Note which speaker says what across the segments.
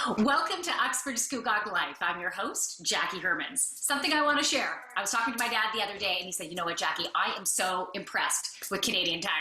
Speaker 1: Welcome to Uxbridge Scugog Life. I'm your host, Jackie Hermans. Something I want to share. I was talking to my dad the other day and he said, you know what, Jackie, I am so impressed with Canadian Tire.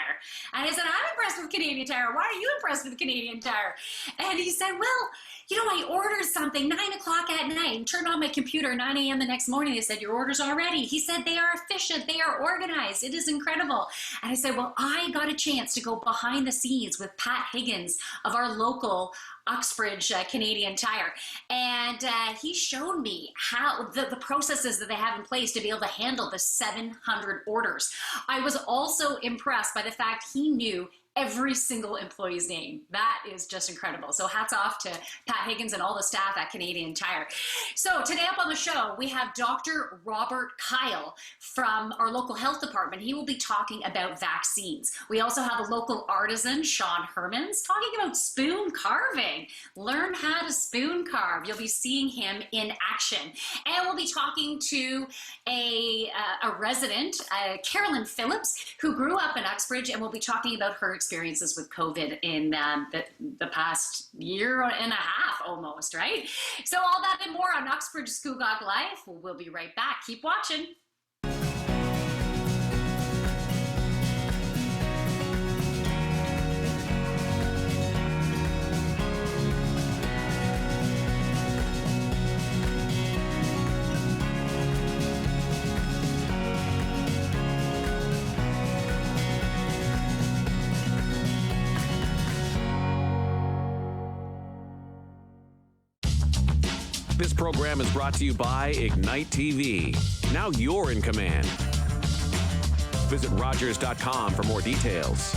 Speaker 1: And I said, I'm impressed with Canadian Tire. Why are you impressed with Canadian Tire? And he said, well, you know, I ordered something 9 o'clock at night and turned on my computer 9 a.m. the next morning. They said, your order's all ready. He said, they are efficient. They are organized. It is incredible. And I said, well, I got a chance to go behind the scenes with Pat Higgins of our local Uxbridge Canadian Tire. And he showed me how the processes that they have in place to be able to handle the 700 orders. I was also impressed by the fact he knew every single employee's name. That is just incredible. So hats off to Pat Higgins and all the staff at Canadian Tire. So today up on the show, we have Dr. Robert Kyle from our local health department. He will be talking about vaccines. We also have a local artisan, Shawn Hermans, talking about spoon carving. Learn how to spoon carve. You'll be seeing him in action. And we'll be talking to a resident, Carolyn Phillips, who grew up in Uxbridge, and we'll be talking about her experiences with COVID in the past year and a half almost, right? So all that and more on Uxbridge Scugog Life. We'll be right back. Keep watching.
Speaker 2: This program is brought to you by Ignite TV. Now you're in command. Visit Rogers.com for more details.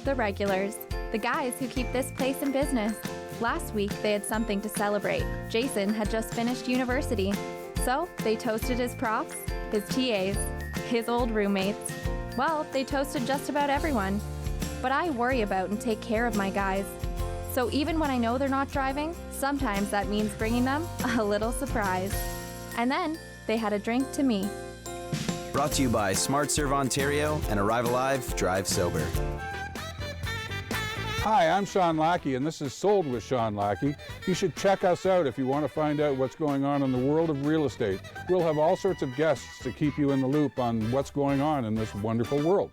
Speaker 3: The regulars, the guys who keep this place in business. Last week, they had something to celebrate. Jason had just finished university. So they toasted his profs, his TAs, his old roommates. Well, they toasted just about everyone. But I worry about and take care of my guys. So even when I know they're not driving, sometimes that means bringing them a little surprise. And then they had a drink to me.
Speaker 4: Brought to you by Smart Serve Ontario and Arrive Alive, Drive Sober.
Speaker 5: Hi, I'm Shawn Lackey, and this is Sold with Shawn Lackey. You should check us out if you want to find out what's going on in the world of real estate. We'll have all sorts of guests to keep you in the loop on what's going on in this wonderful world.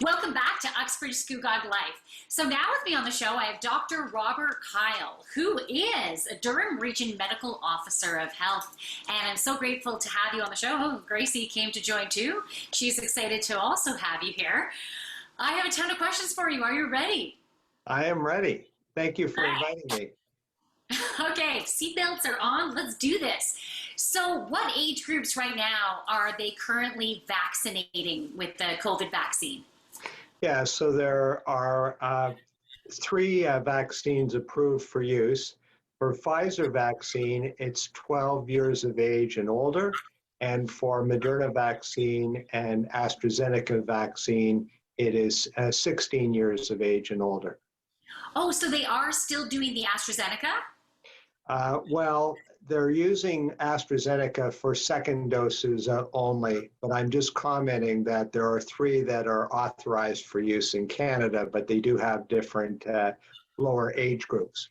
Speaker 1: Welcome back to Uxbridge Scugog Life. So now with me on the show, I have Dr. Robert Kyle, who is a Durham Region Medical Officer of Health. And I'm so grateful to have you on the show. Oh, Gracie came to join too. She's excited to also have you here. I have a ton of questions for you. Are you ready?
Speaker 6: I am ready. Thank you for inviting me.
Speaker 1: Okay, seatbelts are on. Let's do this. So what age groups right now are they currently vaccinating with the COVID vaccine?
Speaker 6: Yeah, so there are 3 vaccines approved for use. For Pfizer vaccine, it's 12 years of age and older. And for Moderna vaccine and AstraZeneca vaccine, it is 16 years of age and older.
Speaker 1: Oh, so they are still doing the AstraZeneca?
Speaker 6: Well, they're using AstraZeneca for second doses only, but I'm just commenting that there are 3 that are authorized for use in Canada, but they do have different lower age groups.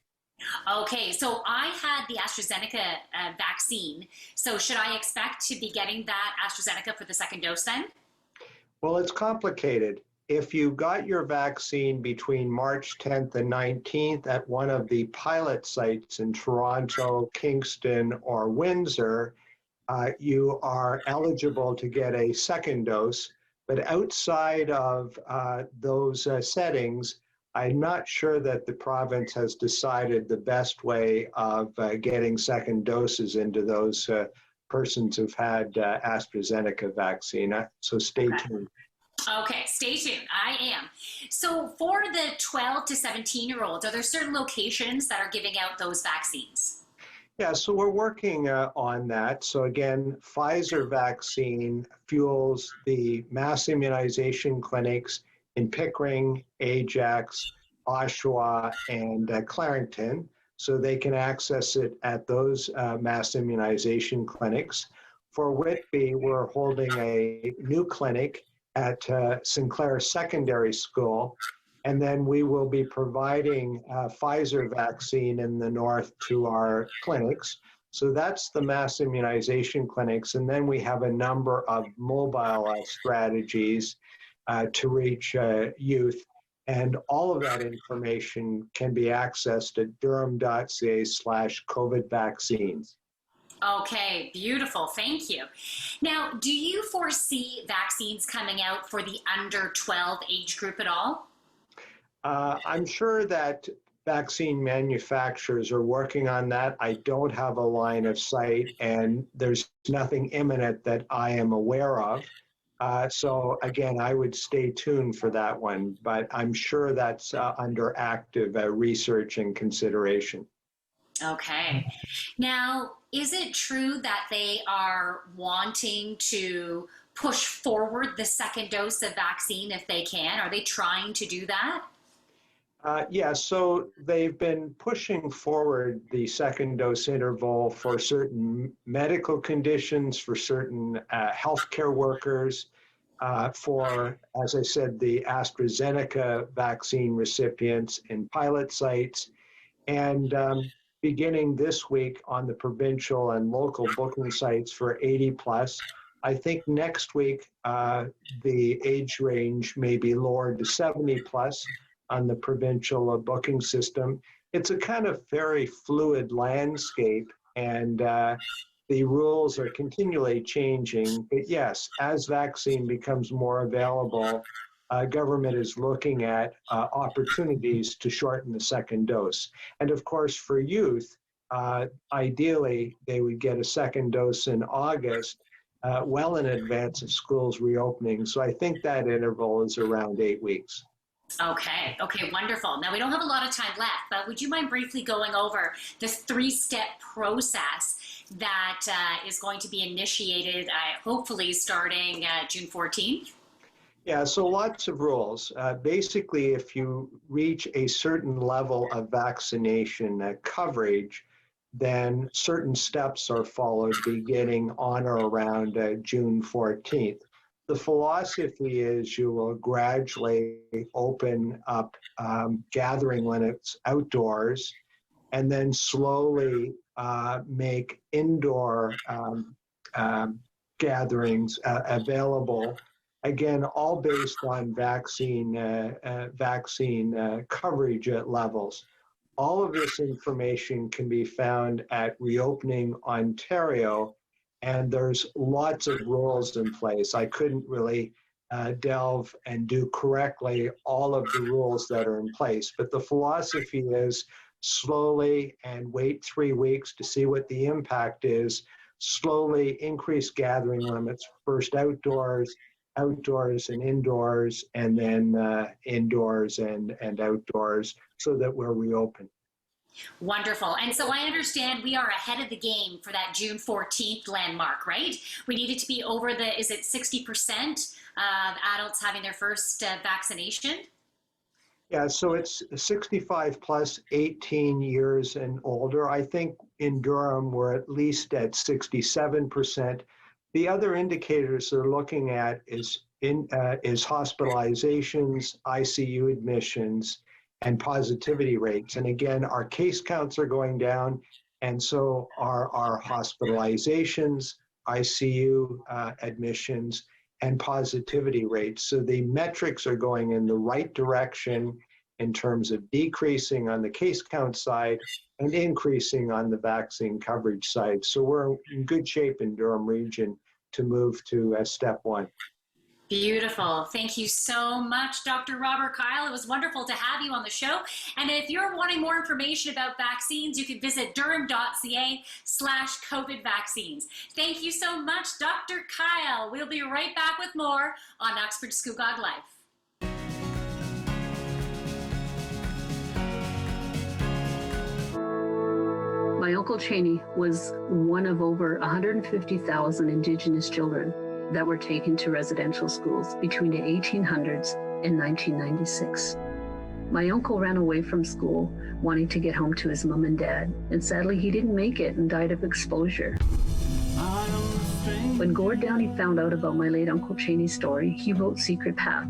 Speaker 1: Okay, so I had the AstraZeneca vaccine. So should I expect to be getting that AstraZeneca for the second dose then?
Speaker 6: Well, it's complicated. If you got your vaccine between March 10th and 19th at one of the pilot sites in Toronto, Kingston, or Windsor, you are eligible to get a second dose. But outside of those settings, I'm not sure that the province has decided the best way of getting second doses into those persons who've had AstraZeneca vaccine. So stay tuned.
Speaker 1: Okay, stay tuned. I am. So for the 12 to 17-year-olds, are there certain locations that are giving out those vaccines?
Speaker 6: Yeah, so we're working on that. So again, Pfizer vaccine fuels the mass immunization clinics in Pickering, Ajax, Oshawa, and Clarington. So they can access it at those mass immunization clinics. For Whitby, we're holding a new clinic at Sinclair Secondary School, and then we will be providing Pfizer vaccine in the north to our clinics. So that's the mass immunization clinics. And then we have a number of mobile strategies to reach youth. And all of that information can be accessed at durham.ca/COVID vaccines.
Speaker 1: Okay, beautiful. Thank you. Now, do you foresee vaccines coming out for the under 12 age group at all?
Speaker 6: I'm sure that vaccine manufacturers are working on that. I don't have a line of sight, and there's nothing imminent that I am aware of. So again, I would stay tuned for that one, but I'm sure that's under active research and consideration.
Speaker 1: Okay. Now, is it true that they are wanting to push forward the second dose of vaccine if they can? Are they trying to do that?
Speaker 6: Yeah, so they've been pushing forward the second dose interval for certain medical conditions, for certain healthcare workers, for, as I said, the AstraZeneca vaccine recipients in pilot sites. And beginning this week on the provincial and local booking sites for 80 plus. I think next week the age range may be lowered to 70 plus on the provincial booking system. It's a kind of very fluid landscape, and the rules are continually changing. But yes, as vaccine becomes more available, government is looking at opportunities to shorten the second dose. And of course, for youth, ideally, they would get a second dose in August, well in advance of schools reopening. So I think that interval is around 8 weeks.
Speaker 1: Okay, wonderful. Now, we don't have a lot of time left, but would you mind briefly going over this 3-step process that is going to be initiated, hopefully starting June 14th?
Speaker 6: Yeah, so lots of rules. Basically, if you reach a certain level of vaccination coverage, then certain steps are followed beginning on or around June 14th. The philosophy is you will gradually open up gathering limits outdoors and then slowly make indoor gatherings available. Again, all based on vaccine coverage levels. All of this information can be found at Reopening Ontario, and there's lots of rules in place. I couldn't really delve and do correctly all of the rules that are in place, but the philosophy is slowly and wait 3 weeks to see what the impact is, slowly increase gathering limits, first outdoors and indoors, and then indoors and outdoors, so that we're reopened.
Speaker 1: Wonderful. And so I understand we are ahead of the game for that June 14th landmark, right? We needed to be over is it 60% of adults having their first vaccination?
Speaker 6: Yeah, so it's 65 plus 18 years and older. I think in Durham, we're at least at 67%. The other indicators they're looking at is hospitalizations, ICU admissions, and positivity rates. And again, our case counts are going down, and so are our hospitalizations, ICU admissions, and positivity rates. So the metrics are going in the right direction in terms of decreasing on the case count side and increasing on the vaccine coverage side. So we're in good shape in Durham Region to move to step 1.
Speaker 1: Beautiful. Thank you so much, Dr. Robert Kyle. It was wonderful to have you on the show. And if you're wanting more information about vaccines, you can visit durham.ca/COVID vaccines. Thank you so much, Dr. Kyle. We'll be right back with more on Uxbridge Scugog Life.
Speaker 7: My Uncle Cheney was one of over 150,000 Indigenous children that were taken to residential schools between the 1800s and 1996. My uncle ran away from school, wanting to get home to his mom and dad, and sadly he didn't make it and died of exposure. When Gord Downey found out about my late Uncle Cheney's story, he wrote Secret Path,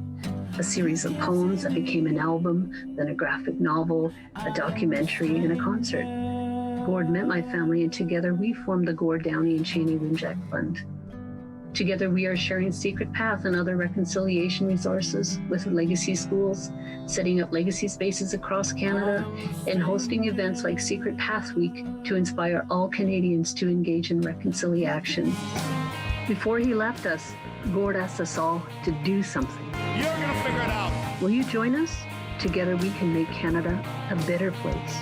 Speaker 7: a series of poems that became an album, then a graphic novel, a documentary, and a concert. Gord met my family, and together we formed the Gord Downey and Cheney Winjack Fund. Together, we are sharing Secret Path and other reconciliation resources with legacy schools, setting up legacy spaces across Canada, and hosting events like Secret Path Week to inspire all Canadians to engage in reconciliation. Before he left us, Gord asked us all to do something.
Speaker 8: You're gonna figure it out.
Speaker 7: Will you join us? Together, we can make Canada a better place.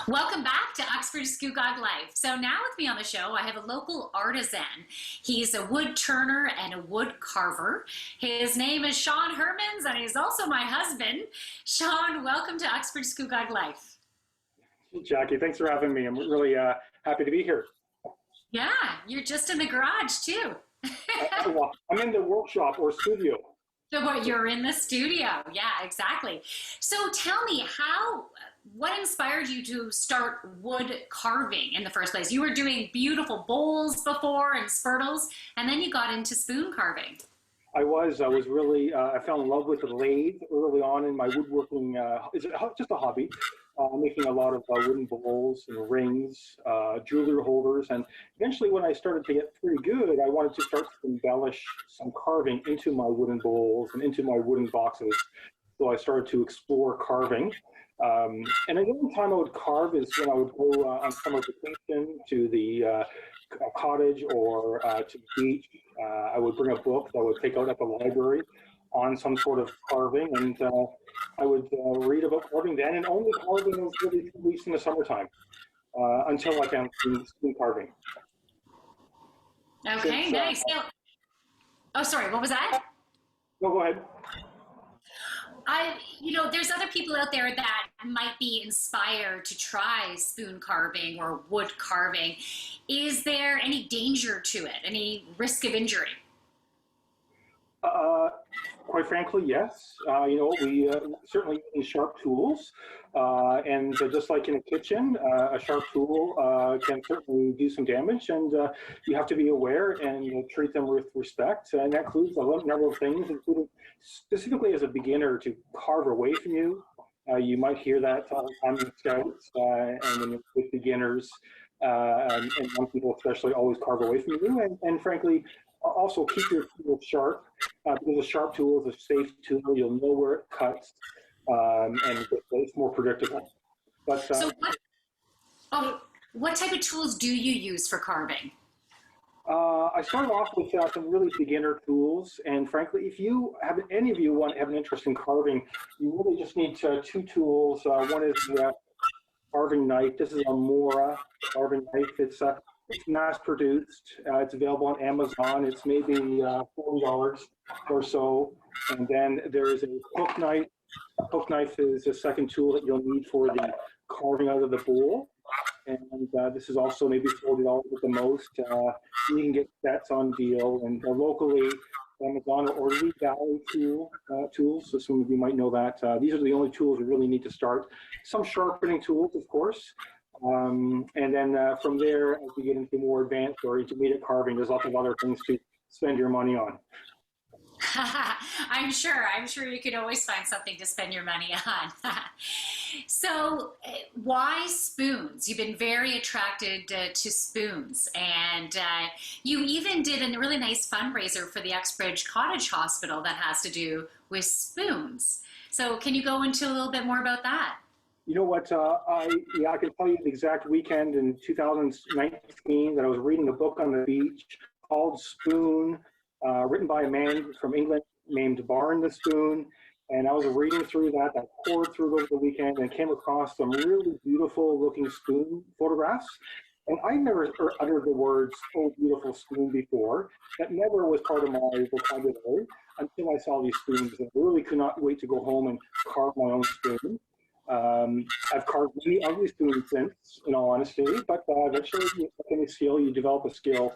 Speaker 1: Welcome back to Uxbridge Scugog Life. So now with me on the show, I have a local artisan. He's a wood turner and a wood carver. His name is Shawn Hermans, and he's also my husband. Shawn, welcome to Uxbridge Scugog Life.
Speaker 9: Jackie, thanks for having me. I'm really happy to be here.
Speaker 1: Yeah, you're just in the garage too.
Speaker 9: Well, I'm in the workshop or studio.
Speaker 1: So you're in the studio. Yeah, exactly. So tell me, what inspired you to start wood carving in the first place? You were doing beautiful bowls before and spurtles, and then you got into spoon carving.
Speaker 9: I was really, I fell in love with the lathe early on in my woodworking. It's just a hobby, making a lot of wooden bowls and rings, jewelry holders. And eventually when I started to get pretty good, I wanted to start to embellish some carving into my wooden bowls and into my wooden boxes. So I started to explore carving. And the only time I would carve is when I would go on summer vacation to the cottage or to the beach. I would bring a book that I would take out at the library on some sort of carving, and I would read about carving then, and only carving was really 2 weeks in the summertime until I found spoon carving.
Speaker 1: Okay, nice. Oh, sorry, what was that?
Speaker 9: No, go ahead.
Speaker 1: There's other people out there that might be inspired to try spoon carving or wood carving. Is there any danger to it? Any risk of injury?
Speaker 9: Quite frankly, yes. We certainly use sharp tools, and just like in a kitchen, a sharp tool can certainly do some damage, and you have to be aware and treat them with respect. And that includes a number of things, including specifically as a beginner to carve away from you. You might hear that all the time in scouts, and with beginners, and young people especially always carve away from you, and frankly, also keep your tool sharp, because a sharp tool is a safe tool. You'll know where it cuts, and it's more predictable. But
Speaker 1: so what type of tools do you use for carving?
Speaker 9: I started off with some really beginner tools, and frankly, if any of you want to have an interest in carving, you really just need two tools. One is the carving knife. This is a Mora carving knife. It's mass-produced. It's available on Amazon. It's maybe $40 or so. And then there is a hook knife. A hook knife is a second tool that you'll need for the carving out of the bowl. And this is also maybe $40 at the most. You can get sets on deal. And locally, Amazon or Lee Valley tools, so some of you might know that. These are the only tools you really need to start. Some sharpening tools, of course. And then from there, as we get into more advanced or intermediate carving, there's lots of other things to spend your money on.
Speaker 1: I'm sure you could always find something to spend your money on. So why spoons? You've been very attracted to spoons, and you even did a really nice fundraiser for the Uxbridge Cottage Hospital that has to do with spoons. So can you go into a little bit more about that?
Speaker 9: You know what, I can tell you the exact weekend in 2019 that I was reading a book on the beach called Spoon, written by a man from England named Barn the Spoon. And I was reading through that. I poured through it over the weekend and came across some really beautiful looking spoon photographs. And I never uttered the words, "oh, beautiful spoon" before. That never was part of my vocabulary until I saw these spoons. And I really could not wait to go home and carve my own spoon. I've carved many ugly spoons since, in all honesty, but eventually, any skill, you develop a skill.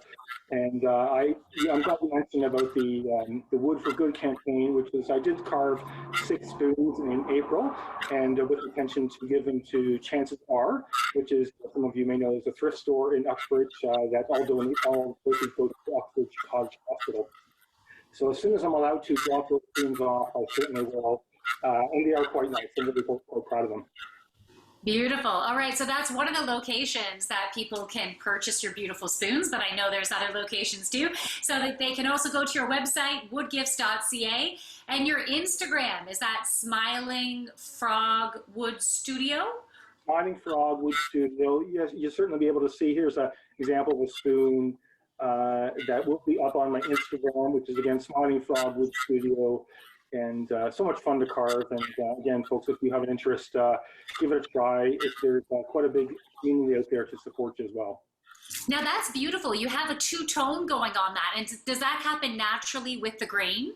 Speaker 9: And I'm glad you mentioned about the Wood for Good campaign, which is I did carve 6 spoons in April, and with intention to give them to Chances Are, which is, some of you may know, is a thrift store in Uxbridge that all places go to Uxbridge Scugog Hospital. So as soon as I'm allowed to drop those spoons off, I certainly will. And they are quite nice. I'm really quite proud of them.
Speaker 1: Beautiful. All right, so that's one of the locations that people can purchase your beautiful spoons, but I know there's other locations too. So that they can also go to your website, woodgifts.ca, and your Instagram, is that Smiling Frog Wood Studio?
Speaker 9: Smiling Frog Wood Studio. Yes, you'll certainly be able to see. Here's an example of a spoon that will be up on my Instagram, which is, again, Smiling Frog Wood Studio. And so much fun to carve. And again, folks, if you have an interest, give it a try. There's quite a big community out there to support you as well.
Speaker 1: Now that's beautiful. You have a two-tone going on that. And does that happen naturally with the grain?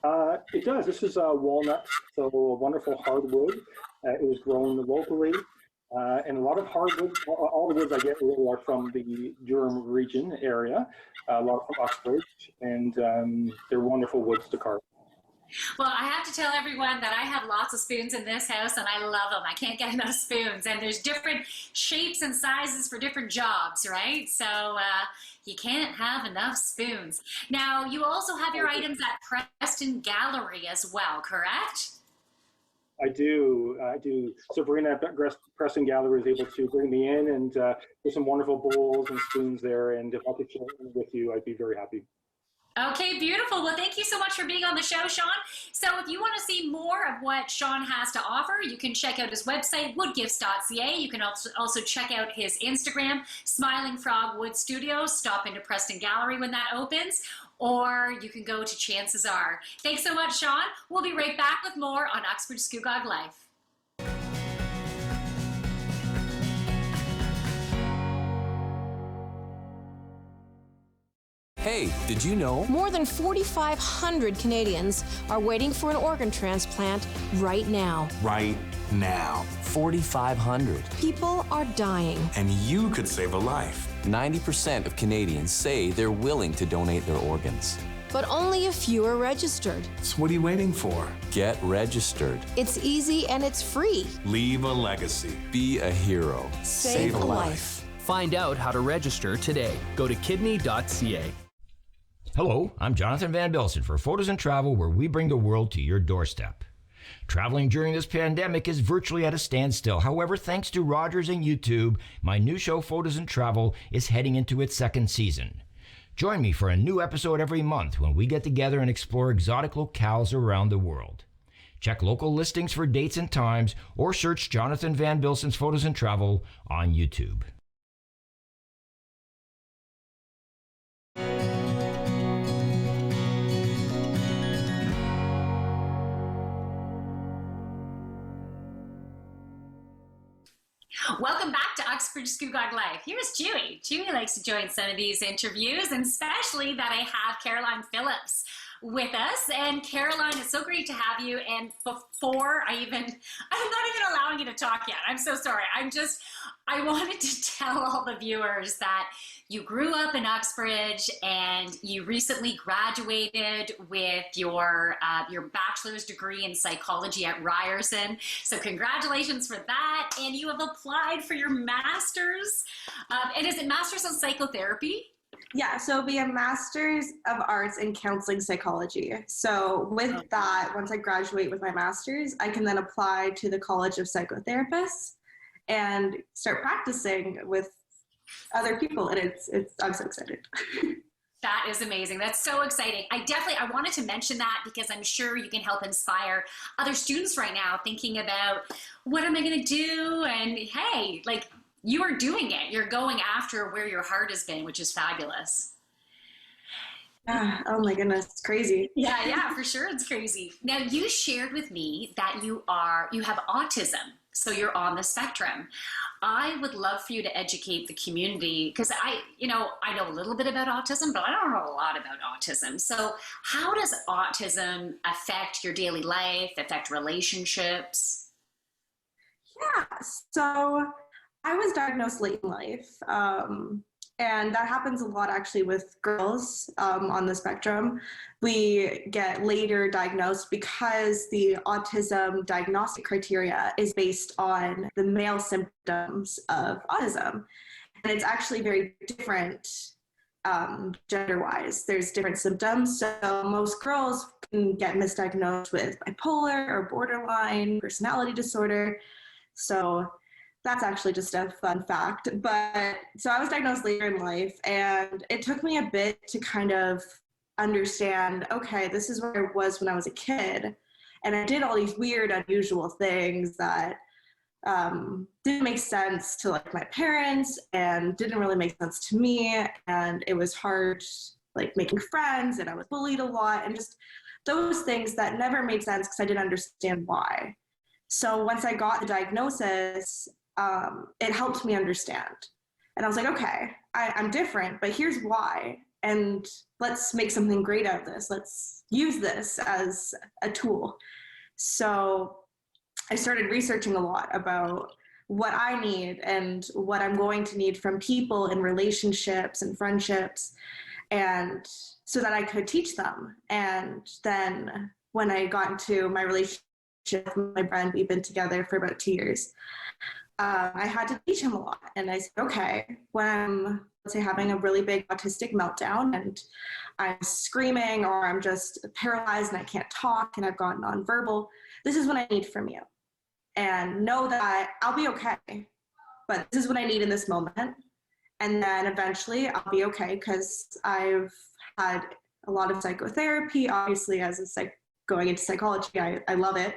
Speaker 9: It does. This is walnut, so a wonderful hardwood. It was grown locally. And a lot of hardwood, all the woods I get really are from the Durham region area, a lot from Uxbridge, and they're wonderful woods to carve.
Speaker 1: Well, I have to tell everyone that I have lots of spoons in this house, and I love them. I can't get enough spoons, and there's different shapes and sizes for different jobs, right? So you can't have enough spoons. Now, you also have your items at Preston Gallery as well, correct?
Speaker 9: I do. Sabrina at Preston Gallery is able to bring me in, and there's some wonderful bowls and spoons there, and if I could share them with you, I'd be very happy.
Speaker 1: Okay, beautiful. Well, thank you so much for being on the show, Shawn. So if you want to see more of what Shawn has to offer, you can check out his website, woodgifts.ca. You can also check out his Instagram, Smiling Frog Wood Studio. Stop into Preston Gallery when that opens, or you can go to Chances Are. Thanks so much, Shawn. We'll be right back with more on Uxbridge Scugog Life.
Speaker 10: Hey, did you know?
Speaker 11: More than 4,500 Canadians are waiting for an organ transplant right now.
Speaker 10: Right now. 4,500.
Speaker 11: People are dying.
Speaker 10: And you could save a life. 90% of Canadians say they're willing to donate their organs.
Speaker 11: But only a few are registered.
Speaker 10: So what are you waiting for? Get registered.
Speaker 11: It's easy and it's free.
Speaker 10: Leave a legacy. Be a hero.
Speaker 11: Save a life.
Speaker 12: Find out how to register today. Go to kidney.ca.
Speaker 13: Hello, I'm Jonathan Van Bilsen for Photos and Travel, where we bring the world to your doorstep. Traveling during this pandemic is virtually at a standstill. However, thanks to Rogers and YouTube, my new show, Photos and Travel, is heading into its 2nd season. Join me for a new episode every month when we get together and explore exotic locales around the world. Check local listings for dates and times, or search Jonathan Van Bilsen's Photos and Travel on YouTube.
Speaker 1: Welcome back to Uxbridge Scugog Life. Here's Chewy. Chewy likes to join some of these interviews, and especially that I have Carolyn Phillips with us. And Carolyn, it's so great to have you. And before I'm not even allowing you to talk yet. I'm so sorry. I wanted to tell all the viewers that you grew up in Uxbridge and you recently graduated with your bachelor's degree in psychology at Ryerson. So congratulations for that. And you have applied for your master's. And is it master's in psychotherapy?
Speaker 14: Yeah, so it'll be a Master's of Arts in Counseling Psychology. So with that, once I graduate with my master's, I can then apply to the College of Psychotherapists and start practicing with other people. And I'm so excited.
Speaker 1: That is amazing. That's so exciting. I wanted to mention that because I'm sure you can help inspire other students right now thinking about, what am I going to do? And hey, like, you are doing it. You're going after where your heart has been, which is fabulous.
Speaker 14: Oh my goodness, it's crazy.
Speaker 1: Yeah, for sure it's crazy. Now, you shared with me that you have autism, so you're on the spectrum. I would love for you to educate the community, because I know a little bit about autism, but I don't know a lot about autism. So how does autism affect your daily life, affect relationships?
Speaker 14: Yeah, so I was diagnosed late in life. And that happens a lot actually with girls on the spectrum. We get later diagnosed because the autism diagnostic criteria is based on the male symptoms of autism. And it's actually very different gender-wise. There's different symptoms. So most girls can get misdiagnosed with bipolar or borderline personality disorder. So that's actually just a fun fact. But so I was diagnosed later in life, and it took me a bit to kind of understand, okay, this is where I was when I was a kid. And I did all these weird, unusual things that didn't make sense to like my parents and didn't really make sense to me. And it was hard, like making friends, and I was bullied a lot, and just those things that never made sense because I didn't understand why. So once I got the diagnosis, it helped me understand. And I was like, okay, I'm different, but here's why. And let's make something great out of this. Let's use this as a tool. So I started researching a lot about what I need and what I'm going to need from people in relationships and friendships, and so that I could teach them. And then when I got into my relationship with my friend, we've been together for about 2 years, I had to teach him a lot. And I said, okay, when I'm, let's say, having a really big autistic meltdown and I'm screaming or I'm just paralyzed and I can't talk and I've gone nonverbal, this is what I need from you. And know that I'll be okay, but this is what I need in this moment. And then eventually I'll be okay, because I've had a lot of psychotherapy. Obviously, as a going into psychology, I love it.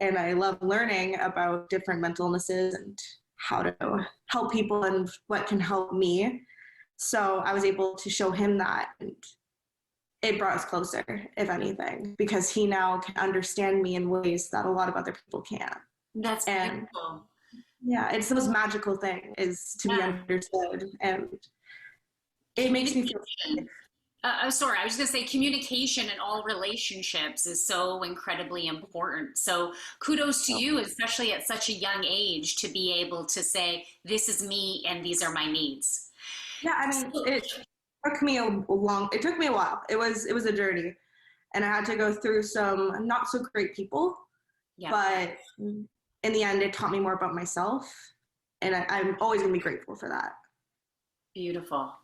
Speaker 14: And I love learning about different mental illnesses and how to help people and what can help me. So I was able to show him that, and it brought us closer, if anything, because he now can understand me in ways that a lot of other people can't.
Speaker 1: That's beautiful.
Speaker 14: Yeah, it's the most magical thing, is to be understood, and it makes me feel safe.
Speaker 1: Sorry, I was going to say communication in all relationships is so incredibly important. So kudos to you, especially at such a young age, to be able to say, this is me and these are my needs.
Speaker 14: Yeah, I mean, it took me a while. It was a journey, and I had to go through some not so great people, but in the end, it taught me more about myself, and I'm always going to be grateful for that.
Speaker 1: Beautiful.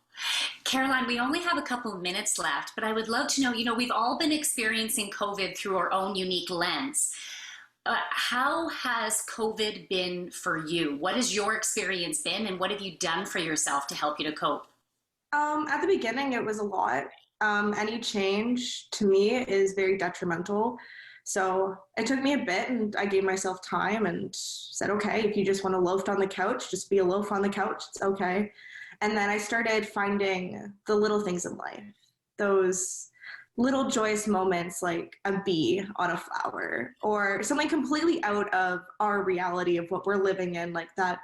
Speaker 1: Caroline, we only have a couple of minutes left, but I would love to know, we've all been experiencing COVID through our own unique lens. How has COVID been for you? What has your experience been, and what have you done for yourself to help you to cope?
Speaker 14: At the beginning, it was a lot. Any change to me is very detrimental. So it took me a bit, and I gave myself time and said, okay, if you just want to loaf on the couch, just be a loaf on the couch. It's okay. And then I started finding the little things in life, those little joyous moments, like a bee on a flower or something completely out of our reality of what we're living in, like that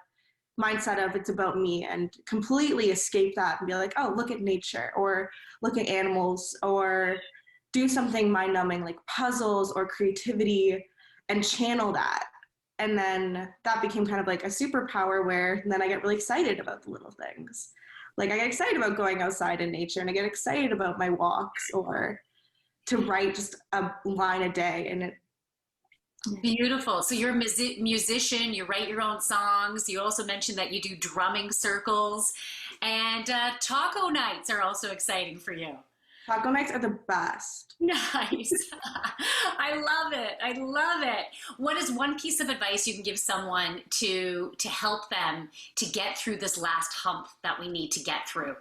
Speaker 14: mindset of it's about me, and completely escape that and be like, oh, look at nature, or look at animals, or do something mind-numbing like puzzles or creativity, and channel that. And then that became kind of like a superpower, where then I get really excited about the little things. Like I get excited about going outside in nature, and I get excited about my walks, or to write just a line a day. And it,
Speaker 1: beautiful. So you're a musician, you write your own songs. You also mentioned that you do drumming circles, and taco nights are also exciting for you.
Speaker 14: Taco nights are the best.
Speaker 1: Nice. I love it. I love it. What is one piece of advice you can give someone to help them to get through this last hump that we need to get through?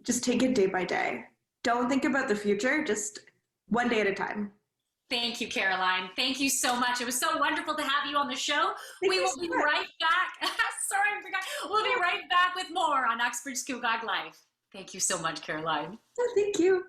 Speaker 14: Just take it day by day. Don't think about the future, just one day at a time.
Speaker 1: Thank you, Caroline. Thank you so much. It was so wonderful to have you on the show. We will be right back. Sorry, I forgot. We'll be right back with more on Uxbridge Scugog Life. Thank you so much, Caroline.
Speaker 14: Oh, thank you.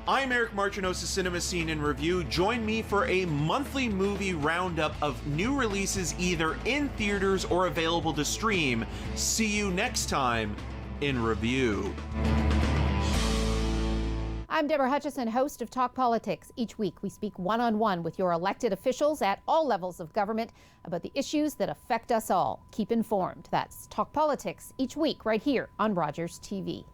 Speaker 15: I'm Eric Marchinosa's Cinema Scene in Review. Join me for a monthly movie roundup of new releases either in theaters or available to stream. See you next time in Review.
Speaker 16: I'm Deborah Hutchison, host of Talk Politics. Each week we speak one-on-one with your elected officials at all levels of government about the issues that affect us all. Keep informed. That's Talk Politics each week right here on Rogers TV.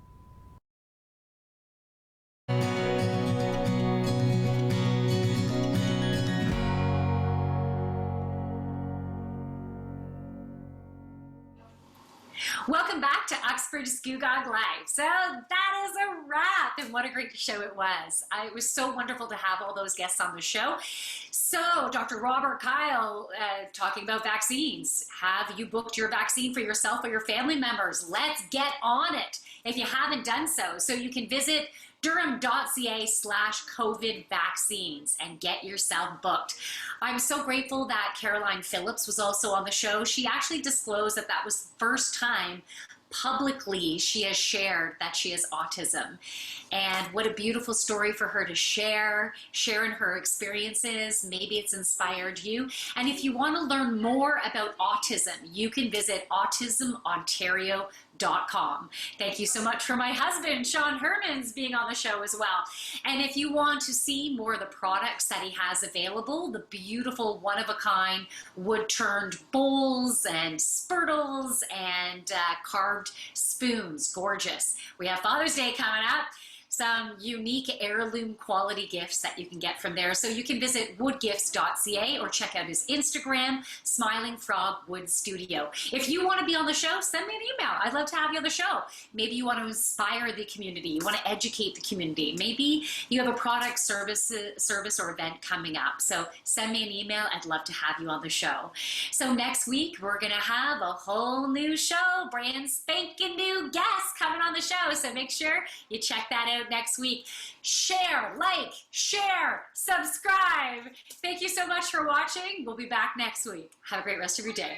Speaker 1: Welcome back to Uxbridge Scugog Life. So that is a wrap, and what a great show it was. It was so wonderful to have all those guests on the show. So Dr. Robert Kyle talking about vaccines. Have you booked your vaccine for yourself or your family members? Let's get on it if you haven't done so. So you can visit durham.ca/COVID vaccines and get yourself booked. I'm so grateful that Carolyn Phillips was also on the show. She actually disclosed that that was the first time publicly she has shared that she has autism. And what a beautiful story for her to share in her experiences. Maybe it's inspired you. And if you want to learn more about autism, you can visit autismontario.com. Thank you so much for my husband, Shawn Hermans, being on the show as well. And if you want to see more of the products that he has available, the beautiful one-of-a-kind wood-turned bowls and spurtles and carved spoons, gorgeous. We have Father's Day coming up. Some unique heirloom quality gifts that you can get from there. So you can visit woodgifts.ca or check out his Instagram, Smiling Frog Wood Studio. If you want to be on the show, send me an email. I'd love to have you on the show. Maybe you want to inspire the community. You want to educate the community. Maybe you have a product, service or event coming up. So send me an email. I'd love to have you on the show. So next week, we're going to have a whole new show, brand spanking new guests coming on the show. So make sure you check that out next week. Share, like, share, subscribe. Thank you so much for watching. We'll be back next week. Have a great rest of your day.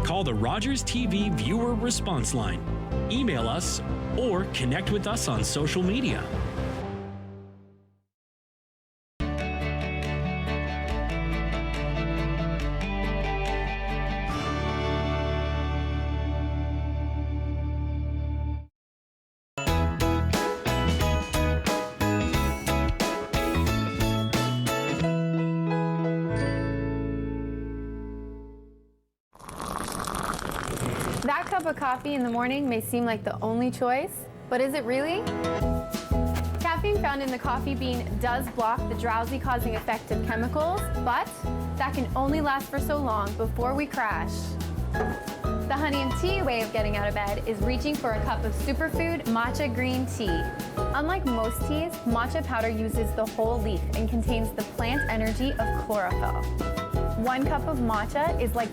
Speaker 17: Call the Rogers TV Viewer Response Line, email us, or connect with us on social media.
Speaker 3: That cup of coffee in the morning may seem like the only choice, but is it really? Caffeine found in the coffee bean does block the drowsy-causing effect of chemicals, but that can only last for so long before we crash. The honey and tea way of getting out of bed is reaching for a cup of superfood matcha green tea. Unlike most teas, matcha powder uses the whole leaf and contains the plant energy of chlorophyll. 1 cup of matcha is like